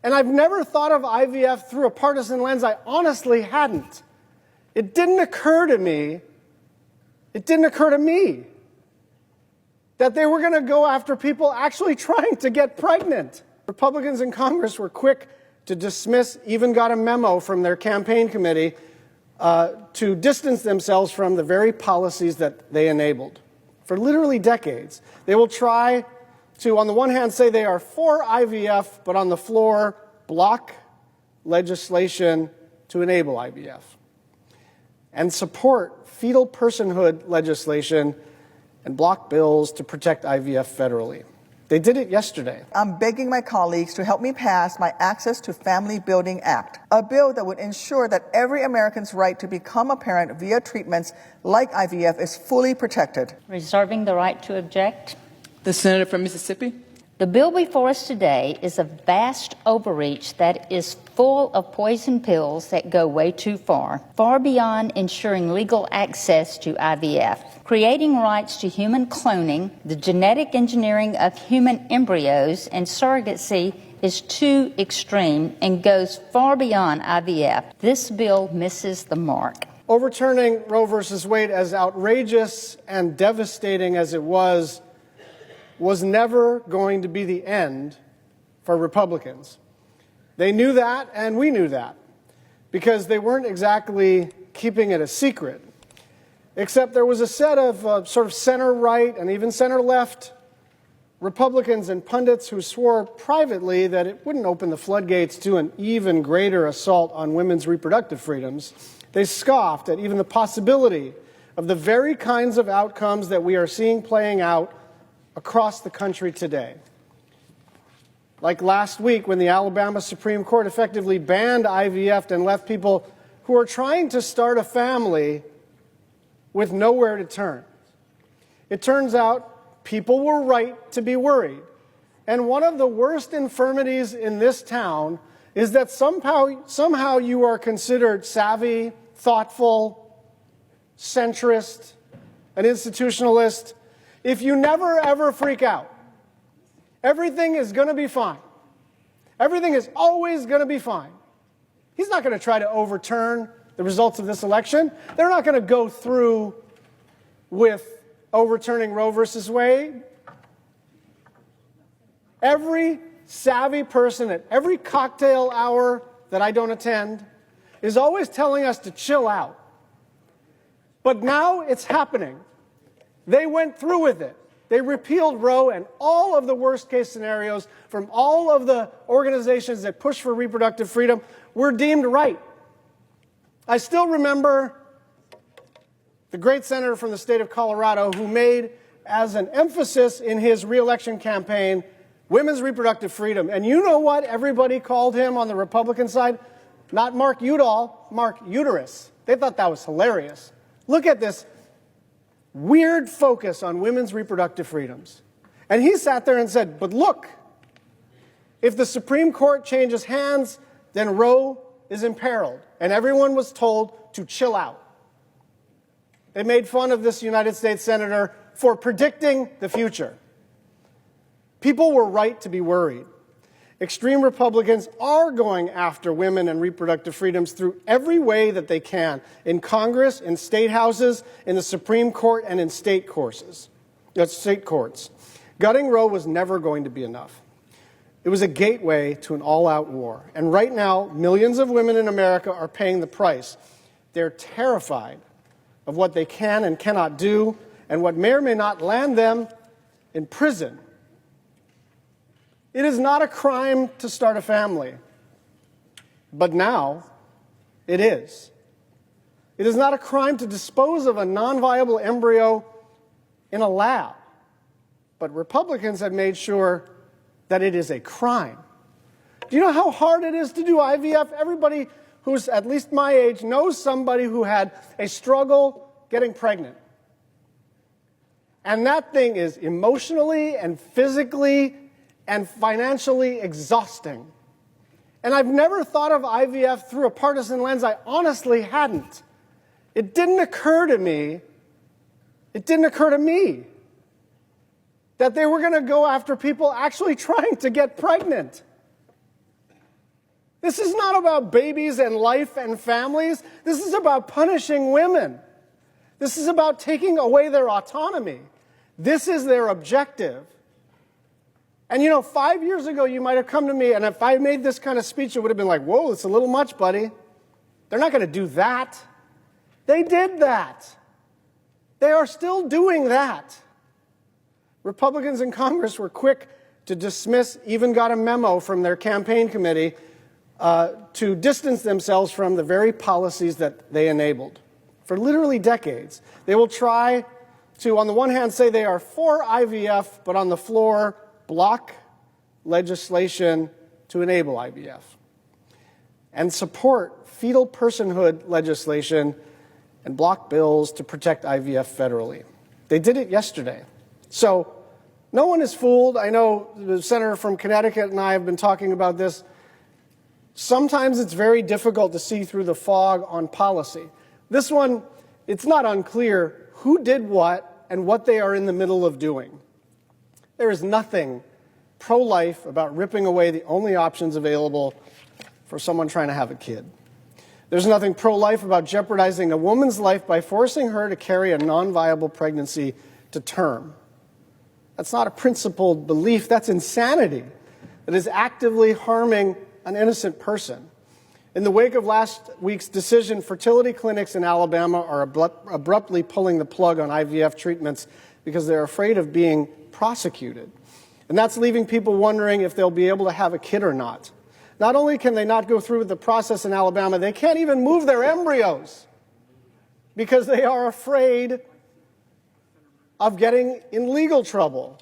And I've never thought of IVF through a partisan lens. I honestly hadn't. It didn't occur to me that they were going to go after people actually trying to get pregnant. Republicans in Congress were quick to dismiss, even got a memo from their campaign committee to distance themselves from the very policies that they enabled. For literally decades, they will try to, on the one hand, say they are for IVF, but on the floor, block legislation to enable IVF, and support fetal personhood legislation and block bills to protect IVF federally. They did it yesterday. I'm begging my colleagues to help me pass my Access to Family Building Act, a bill that would ensure that every American's right to become a parent via treatments like IVF is fully protected. Reserving the right to object. The senator from Mississippi. The bill before us today is a vast overreach that is full of poison pills that go way too far beyond ensuring legal access to IVF. Creating rights to human cloning, the genetic engineering of human embryos, and surrogacy is too extreme and goes far beyond IVF. This bill misses the mark. Overturning Roe v. Wade, as outrageous and devastating as it was never going to be the end for Republicans. They knew that, and we knew that, because they weren't exactly keeping it a secret. Except there was a set of sort of center-right and even center-left Republicans and pundits who swore privately that it wouldn't open the floodgates to an even greater assault on women's reproductive freedoms. They scoffed at even the possibility of the very kinds of outcomes that we are seeing playing out across the country today. Like last week when the Alabama Supreme Court effectively banned IVF and left people who are trying to start a family with nowhere to turn. It turns out people were right to be worried. And one of the worst infirmities in this town is that somehow you are considered savvy, thoughtful, centrist, an institutionalist, if you never ever freak out. Everything is going to be fine. Everything is always going to be fine. He's not going to try to overturn the results of this election. They're not going to go through with overturning Roe versus Wade. Every savvy person at every cocktail hour that I don't attend is always telling us to chill out. But now it's happening. They went through with it. They repealed Roe, and all of the worst-case scenarios from all of the organizations that push for reproductive freedom were deemed right. I still remember the great senator from the state of Colorado who made as an emphasis in his re-election campaign women's reproductive freedom. And you know what everybody called him on the Republican side? Not Mark Udall, Mark Uterus. They thought that was hilarious. Look at this weird focus on women's reproductive freedoms. And he sat there and said, but look, if the Supreme Court changes hands, then Roe is imperiled. And everyone was told to chill out. They made fun of this United States senator for predicting the future. People were right to be worried. Extreme Republicans are going after women and reproductive freedoms through every way that they can, in Congress, in state houses, in the Supreme Court, and in state courts. Gutting Roe was never going to be enough. It was a gateway to an all-out war. And right now, millions of women in America are paying the price. They're terrified of what they can and cannot do, and what may or may not land them in prison. It is not a crime to start a family, but now it is. It is not a crime to dispose of a non-viable embryo in a lab, but Republicans have made sure that it is a crime. Do you know how hard it is to do IVF? Everybody who's at least my age knows somebody who had a struggle getting pregnant. And that thing is emotionally and physically and financially exhausting. And I've never thought of IVF through a partisan lens. I honestly hadn't. It didn't occur to me that they were going to go after people actually trying to get pregnant. This is not about babies and life and families. This is about punishing women. This is about taking away their autonomy. This is their objective. And 5 years ago, you might have come to me, and if I made this kind of speech, it would have been like, whoa, it's a little much, buddy. They're not going to do that. They did that. They are still doing that. Republicans in Congress were quick to dismiss, even got a memo from their campaign committee to distance themselves from the very policies that they enabled for literally decades. They will try to, on the one hand, say they are for IVF, but on the floor, block legislation to enable IVF, and support fetal personhood legislation and block bills to protect IVF federally. They did it yesterday. So no one is fooled. I know the senator from Connecticut and I have been talking about this. Sometimes it's very difficult to see through the fog on policy. This one, it's not unclear who did what and what they are in the middle of doing. There is nothing pro-life about ripping away the only options available for someone trying to have a kid. There's nothing pro-life about jeopardizing a woman's life by forcing her to carry a non-viable pregnancy to term. That's not a principled belief. That's insanity that is actively harming an innocent person. In the wake of last week's decision, fertility clinics in Alabama are abruptly pulling the plug on IVF treatments because they're afraid of being prosecuted. And that's leaving people wondering if they'll be able to have a kid or not. Not only can they not go through with the process in Alabama, they can't even move their embryos because they are afraid of getting in legal trouble.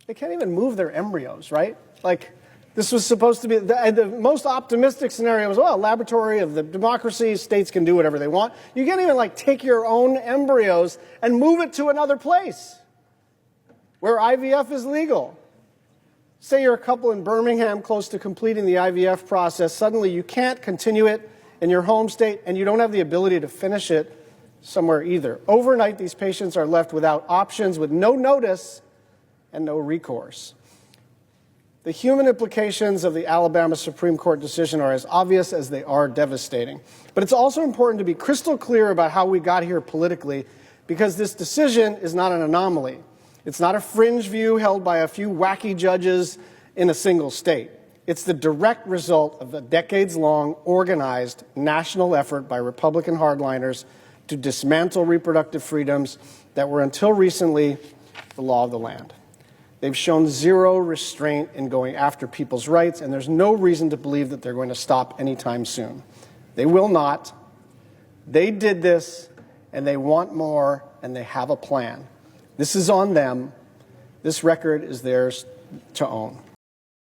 They can't even move their embryos, right? Like, this was supposed to be the most optimistic scenario was, well, laboratory of the democracy, states can do whatever they want. You can't even take your own embryos and move it to another place where IVF is legal. Say you're a couple in Birmingham close to completing the IVF process. Suddenly you can't continue it in your home state, and you don't have the ability to finish it somewhere either. Overnight, these patients are left without options, with no notice and no recourse. The human implications of the Alabama Supreme Court decision are as obvious as they are devastating. But it's also important to be crystal clear about how we got here politically, because this decision is not an anomaly. It's not a fringe view held by a few wacky judges in a single state. It's the direct result of a decades-long organized national effort by Republican hardliners to dismantle reproductive freedoms that were until recently the law of the land. They've shown zero restraint in going after people's rights, and there's no reason to believe that they're going to stop anytime soon. They will not. They did this, and they want more, and they have a plan. This is on them. This record is theirs to own.